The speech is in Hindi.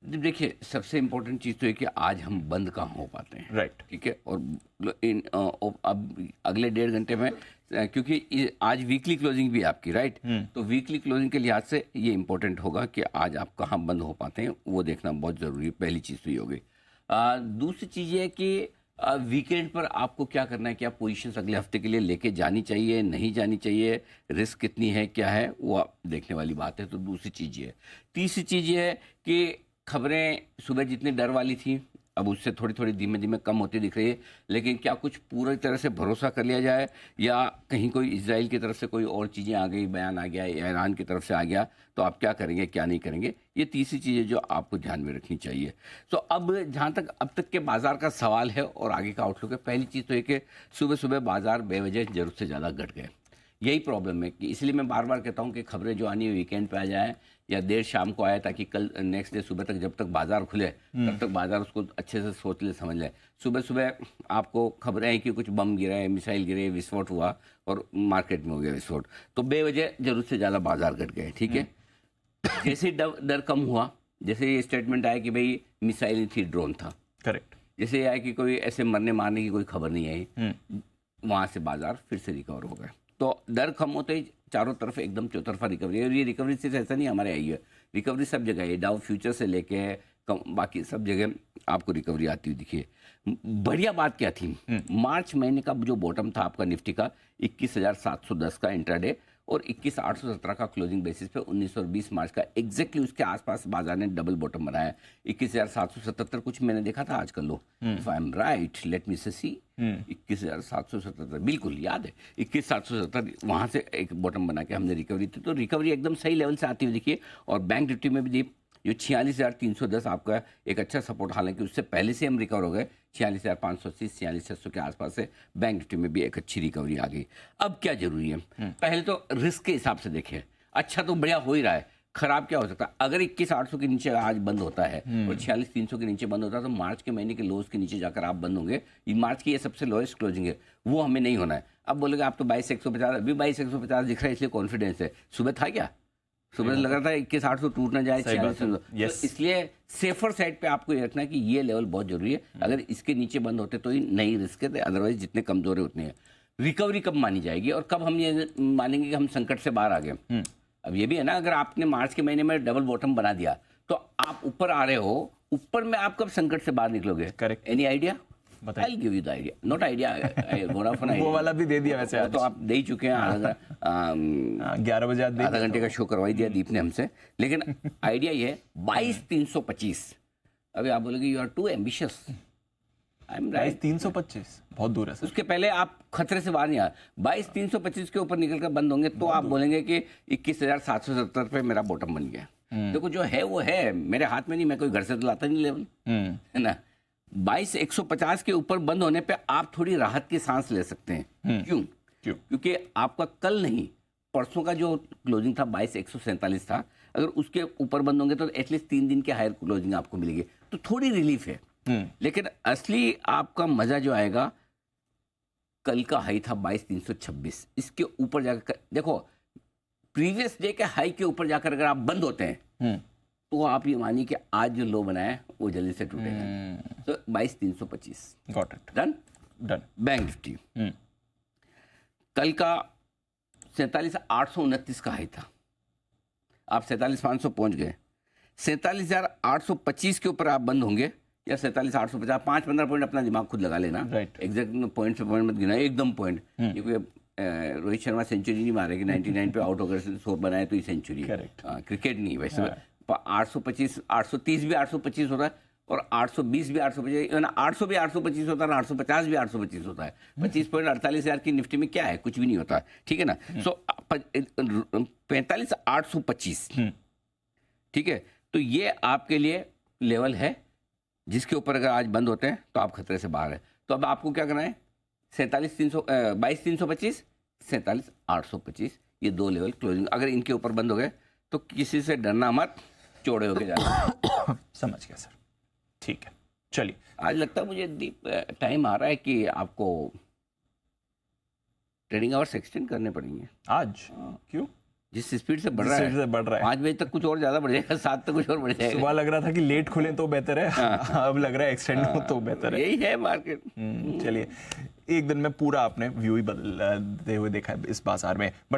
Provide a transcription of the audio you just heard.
देखिए, सबसे इम्पोर्टेंट चीज़ तो है कि आज हम बंद कहाँ हो पाते हैं। राइट। ठीक है, और अब अगले 1.5 घंटे में क्योंकि आज वीकली क्लोजिंग भी है आपकी, राइट। तो वीकली क्लोजिंग के लिहाज से ये इम्पोर्टेंट होगा कि आज आप कहाँ बंद हो पाते हैं, वो देखना बहुत ज़रूरी है। पहली चीज़ तो ये होगी। दूसरी चीज़ ये है कि वीकेंड पर आपको क्या करना है, क्या पोजीशंस अगले हफ्ते के लिए लेके जानी चाहिए, नहीं जानी चाहिए, रिस्क कितनी है, क्या है, वो आप देखने वाली बात है। तो दूसरी चीज़ ये है। तीसरी चीज़ ये है कि खबरें सुबह जितनी डर वाली थी, अब उससे थोड़ी थोड़ी धीमे धीमे कम होती दिख रही है। लेकिन क्या कुछ पूरी तरह से भरोसा कर लिया जाए, या कहीं कोई इजराइल की तरफ से कोई और चीज़ें आ गई, बयान आ गया, या ईरान की तरफ से आ गया, तो आप क्या करेंगे, क्या नहीं करेंगे, ये तीसरी चीज़ें जो आपको ध्यान में रखनी चाहिए। तो अब जहाँ तक अब तक के बाजार का सवाल है और आगे का आउटलुक है, पहली चीज़ तो है कि सुबह सुबह बाजार बेवजह ज़रूरत से ज़्यादा घट गए। यही प्रॉब्लम है कि इसलिए मैं बार बार कहता हूँ कि खबरें जो आनी है वीकेंड पे आ जाए या देर शाम को आए, ताकि कल नेक्स्ट डे सुबह तक जब तक बाजार खुले तब तक बाजार उसको अच्छे से सोच ले, समझ ले। सुबह सुबह आपको खबरें हैं कि कुछ बम गिरा है, मिसाइल गिरे, विस्फोट हुआ और मार्केट में हो गया विस्फोट, तो बेवजह जरूरत से ज़्यादा बाजार घट गए। ठीक है, जैसे ही डर कम हुआ, जैसे ये स्टेटमेंट आया कि भाई मिसाइल थी, ड्रोन था, करेक्ट, जैसे आया कि कोई ऐसे मरने मारने की कोई खबर नहीं आई, वहाँ से बाजार फिर से रिकवर हो गए। तो डर कम होते ही चारों तरफ एकदम चौतरफा रिकवरी है। और ये रिकवरी सिर्फ ऐसा नहीं हमारे आई है, रिकवरी सब जगह है। डाउ फ्यूचर से लेके बाकी सब जगह आपको रिकवरी आती हुई दिखी है। बढ़िया बात क्या थी, मार्च महीने का जो बॉटम था आपका निफ्टी का 21,710 का इंट्राडे, और 21,817 का क्लोजिंग बेसिस पे 1920 मार्च का एग्जैक्टली उसके आसपास बाजार ने डबल बॉटम बनाया। 21,777 कुछ मैंने देखा था आजकल लो, if I am right, let me see 21,777 बिल्कुल याद है, 21,777 वहाँ से एक बॉटम बना के हमने रिकवरी थी। तो रिकवरी एकदम सही लेवल से आती हुई दिखिए। और बैंक निफ्टी में भी दी जो 46,310 आपका एक अच्छा सपोर्ट, हालांकि उससे पहले से हम रिकवर हो गए 46,580 46,600 के आसपास से बैंक निफ्टी में भी एक अच्छी रिकवरी आ गई। अब क्या जरूरी है, पहले तो रिस्क के हिसाब से देखें, अच्छा तो बढ़िया हो ही रहा है, खराब क्या हो सकता है। अगर 21,800 के नीचे आज बंद होता है और 46,300 के नीचे बंद होता है, तो मार्च के महीने के लोज के नीचे जाकर आप बंद होंगे। ये मार्च की ये सबसे लोएस्ट क्लोजिंग है, वो हमें नहीं होना है। अब बोलेगा आप तो 22,150, अभी 22,150 दिख रहा है, इसलिए कॉन्फिडेंस है। सुबह था क्या, सुबह लग रहा था 21,800 टूट ना जाए 46,000। तो इसलिए सेफर साइड पे आपको ये रखना है कि ये लेवल बहुत जरूरी है। अगर इसके नीचे बंद होते तो ही नई रिस्क है, अदरवाइज जितने कमजोर है उतने हैं। रिकवरी कब मानी जाएगी और कब हम ये मानेंगे कि हम संकट से बाहर आ गए। अब ये भी है ना, अगर आपने मार्च के महीने में डबल बॉटम बना दिया तो आप ऊपर आ रहे हो, ऊपर में आप कब संकट से बाहर निकलोगे? Correct, any idea? I'll give you the idea. Not idea. Vodafone idea. वो वाला भी दे दिया वैसे आज। तो आप दे ही चुके हैं। 11 बजे आधा घंटे का शो करवाई दिया दीप ने हमसे। लेकिन आइडिया ये है 22,325। अभी आप बोलोगे you are too ambitious. I am right. 22,325 बहुत दूर है सर। उसके पहले आप खतरे से बाहर नहीं आ, 22,325 के ऊपर निकल कर बंद होंगे तो आप बोलेंगे कि 21,770 पे मेरा बॉटम बन गया। देखो जो है वो है, मेरे हाथ में नहीं, मैं कोई घर से तो लाता नहीं लेवल, है ना। 22,150 के ऊपर बंद होने पे आप थोड़ी राहत की सांस ले सकते हैं। क्यों? क्योंकि आपका कल नहीं परसों का जो क्लोजिंग था 22,147 था, अगर उसके ऊपर बंद होंगे तो एटलीस्ट 3 दिन के हायर क्लोजिंग आपको मिलेगी, तो थोड़ी रिलीफ है। लेकिन असली आपका मजा जो आएगा, कल का हाई था 22,326, इसके ऊपर जाकर देखो, प्रीवियस डे के हाई के ऊपर जाकर अगर आप बंद होते हैं तो आप ये मानिए कि आज जो लो बनाया वो जल्दी से टूटेगा। तो 22,325 got it, done. Bank Nifty कल का 47,829 का हाई था, आप 47,500 पहुंच गए। 47,825 के ऊपर आप बंद होंगे या 47,850, 5-15 पॉइंट अपना दिमाग खुद लगा लेना। एग्जैक्ट पॉइंट से पॉइंट मत गिना, एकदम पॉइंट। ये कोई रोहित शर्मा सेंचुरी नहीं मारेगी 99 पे आउट होकर 100 बनाए तो ये सेंचुरी। क्रिकेट नहीं वैसे। 825, 830 भी 825 होता है, और 820 भी 825, 800 भी 825 होता है, 850 भी 825 होता है। 25,48,000 की निफ्टी में क्या है, कुछ भी नहीं होता, ठीक है ना। सो 45,825, ठीक है। तो ये आपके लिए लेवल है जिसके ऊपर अगर आज बंद होते हैं तो आप खतरे से बाहर है। तो अब आपको क्या करना है, 22,325, 47,825, ये दो लेवल क्लोजिंग, अगर इनके ऊपर बंद हो गए तो किसी से डरना मत, चौड़े होके जाना। समझ गया सर, ठीक है। चलिए, आज लगता है मुझे दीप टाइम आ रहा है कि आपको ट्रेडिंग आवर्स एक्सटेंड करने पड़ेंगे आज। क्यों? जिस स्पीड से बढ़ रहा जिस speed से बढ़ रहा है। 5 बजे तक कुछ और ज्यादा बढ़ जाएगा, 7 तक कुछ और बढ़ जाएगा। सुबह लग रहा था कि लेट खुले तो बेहतर है, अब लग रहा है एक्सटेंड हो तो बेहतर है। यही है मार्केट। चलिए, एक दिन में पूरा आपने व्यू ही बदलते हुए देखा है इस बाजार में, बट